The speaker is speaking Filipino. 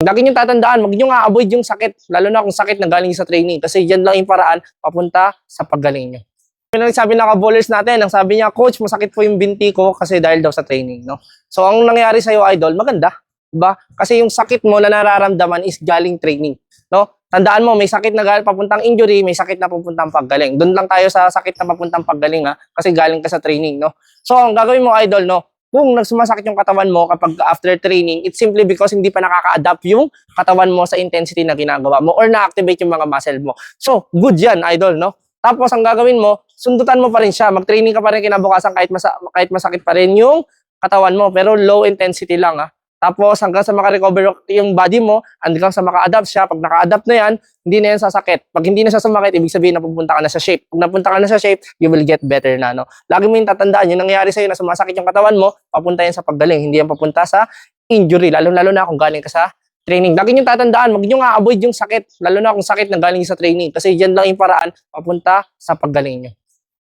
Lagi niyong tatandaan, huwag niyo nga avoid yung sakit, lalo na kung sakit na galing sa training kasi yan lang yung paraan papunta sa paggaling niyo. Sabi ng bowlers natin, ang sabi niya, "Coach, masakit po yung binti ko kasi dahil daw sa training." No? So, ang nangyari sa'yo, idol, maganda. Diba? Kasi yung sakit mo na nararamdaman is galing training. No? Tandaan mo, may sakit na papuntang injury, may sakit na papuntang paggaling. Doon lang tayo sa sakit na papuntang paggaling kasi galing ka sa training. No? So, ang gagawin mo, idol, no? Kung nagsumasakit yung katawan mo kapag after training, it's simply because hindi pa nakaka-adapt yung katawan mo sa intensity na ginagawa mo or na-activate yung mga muscle mo. So, good yan, idol, no? Tapos, ang gagawin mo, sundutan mo pa rin siya. Mag-training ka pa rin kinabukasan kahit masakit pa rin yung katawan mo. Pero low intensity lang, Tapos, hanggang sa maka-recover yung body mo, hanggang sa maka-adapt siya. Pag naka-adapt na yan, hindi na yan sasakit. Pag hindi na siya sumakit, ibig sabihin na pupunta ka na sa shape. Pag napunta ka na sa shape, you will get better na, no? Lagi mo yung tatandaan, yung nangyayari sa'yo na sumasakit yung katawan mo, papunta yan sa paggaling. Hindi yan papunta sa injury, lalo na kung galing ka sa training. Lagi nyo tatandaan, huwag nyo nga avoid yung sakit, lalo na kung sakit na galing sa training. Kasi yan lang yung paraan papunta sa paggaling nyo.